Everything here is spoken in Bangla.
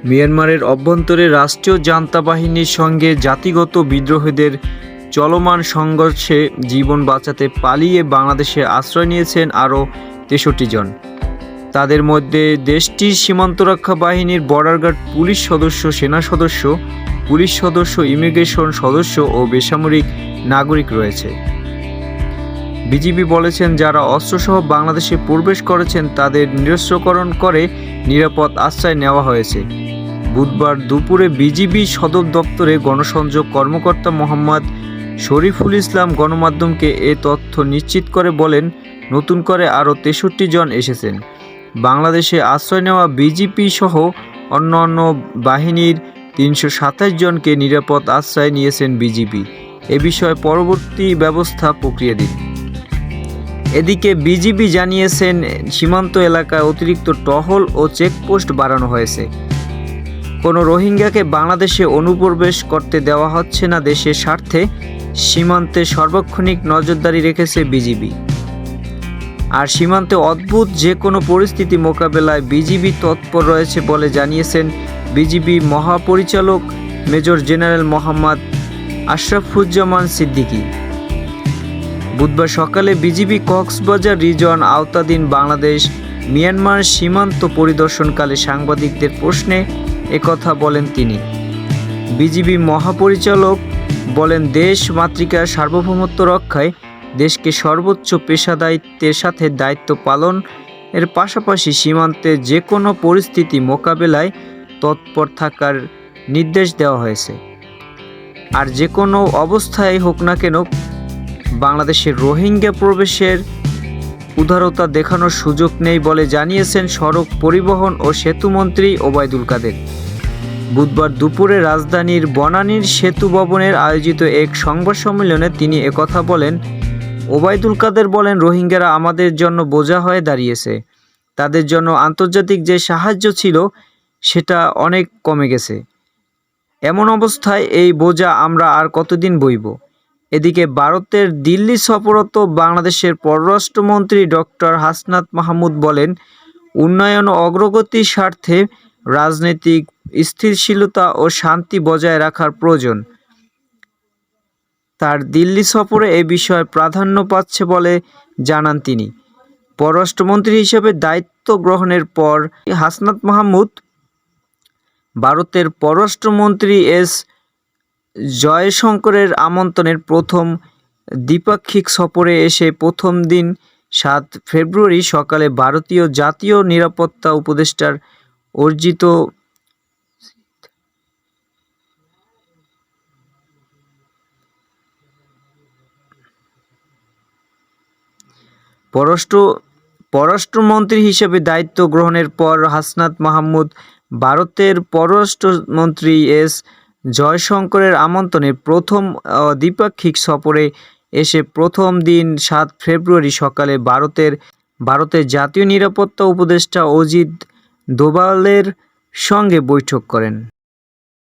মিয়ানমারের অভ্যন্তরে রাষ্ট্রীয় জান্তা বাহিনীর সঙ্গে জাতিগত বিদ্রোহীদের চলমান সংঘর্ষে জীবন বাঁচাতে পালিয়ে বাংলাদেশে আশ্রয় নিয়েছেন আরও ৬৩ জন। তাদের মধ্যে দেশটির সীমান্তরক্ষা বাহিনীর বর্ডার গার্ড পুলিশ সদস্য, সেনা সদস্য, পুলিশ সদস্য, ইমিগ্রেশন সদস্য ও বেসামরিক নাগরিক রয়েছে। বিজিবি বলেছেন, যারা অস্ত্রসহ বাংলাদেশে প্রবেশ করেছেন তাদের নিরস্ত্রকরণ করে নিরাপদ আশ্রয় নেওয়া হয়েছে। বুধবার দুপুরে বিজিবি সদর দপ্তরে গণসংযোগ কর্মকর্তা মোহাম্মদ শরীফুল ইসলাম গণমাধ্যমকে এ তথ্য নিশ্চিত করে বলেন, নতুন করে আরও ৬৩ জন এসেছেন। বাংলাদেশে আশ্রয় নেওয়া বিজিপি সহ অন্যান্য বাহিনীর ৩২৭ জনকে নিরাপদ আশ্রয় নিয়েছেন বিজিবি। এ বিষয়ে পরবর্তী ব্যবস্থা প্রক্রিয়াধীন। এদিকে বিজিবি জানিয়েছেন, সীমান্ত এলাকায় অতিরিক্ত টহল ও চেকপোস্ট বাড়ানো হয়েছে। কোনো রোহিঙ্গাকে বাংলাদেশে অনুপ্রবেশ করতে দেওয়া হচ্ছে না। দেশের স্বার্থে সীমান্তে সার্বক্ষণিক নজরদারি রেখেছে বিজিবি। আর সীমান্তে অদ্ভুত যে কোনো পরিস্থিতি মোকাবেলায় বিজিবি তৎপর রয়েছে বলে জানিয়েছেন বিজিবি মহাপরিচালক মেজর জেনারেল মোহাম্মদ আশরাফুজ্জামান সিদ্দিকী। বুধবার সকালে বিজিবি কক্সবাজার রিজন আওতাধীন বাংলাদেশ মিয়ানমার সীমান্ত পরিদর্শনকালে সাংবাদিকদের প্রশ্নে একথা বলেন তিনি। বিজিবি মহাপরিচালক বলেন, দেশ মাতৃকার সার্বভৌমত্ব রক্ষায় দেশকে সর্বোচ্চ পেশাদারিত্বের সাথে দায়িত্ব পালন এর পাশাপাশি সীমান্তে যে কোনো পরিস্থিতি মোকাবেলায় তৎপর থাকার নির্দেশ দেওয়া হয়েছে। আর যে কোনো অবস্থায় হোক না কেন বাংলাদেশের রোহিঙ্গা প্রবেশের উদারতা দেখানোর সুযোগ নেই বলে জানিয়েছেন সড়ক পরিবহন ও সেতুমন্ত্রী ওবায়দুল কাদের। বুধবার দুপুরে রাজধানীর বনানীর সেতু ভবনের আয়োজিত এক সংবাদ সম্মেলনে তিনি একথা বলেন। ওবায়দুল কাদের বলেন, রোহিঙ্গারা আমাদের জন্য বোঝা হয়ে দাঁড়িয়েছে। তাদের জন্য আন্তর্জাতিক যে সাহায্য ছিল সেটা অনেক কমে গেছে। এমন অবস্থায় এই বোঝা আমরা আর কতদিন বইব। এদিকে ভারতের দিল্লি সফররত বাংলাদেশের পররাষ্ট্রমন্ত্রী ডক্টর হাসনাত মাহমুদ বলেন, উন্নয়ন ও অগ্রগতির স্বার্থে রাজনৈতিক স্থিতিশীলতা ও শান্তি বজায় রাখার প্রয়োজন। তার দিল্লি সফরে এ বিষয়ে প্রাধান্য পাচ্ছে বলে জানান তিনি। পররাষ্ট্রমন্ত্রী হিসেবে দায়িত্ব গ্রহণের পর হাসনাত মাহমুদ ভারতের পররাষ্ট্রমন্ত্রী এস জয়শঙ্করের আমন্ত্রণের প্রথম দ্বিপাক্ষিক সফরে এসে প্রথম দিন ৭ ফেব্রুয়ারি সকালে ভারতীয় জাতীয় নিরাপত্তা উপদেষ্টার অর্জিত পররাষ্ট্রমন্ত্রী হিসেবে দায়িত্ব গ্রহণের পর হাসনাত মাহমুদ ভারতের পররাষ্ট্রমন্ত্রী এস জয়শঙ্করের আমন্ত্রণে প্রথম দ্বিপাক্ষিক সফরে এসে প্রথম দিন ৭ ফেব্রুয়ারি সকালে ভারতের জাতীয় নিরাপত্তা উপদেষ্টা অজিত দোভালের সঙ্গে বৈঠক করেন।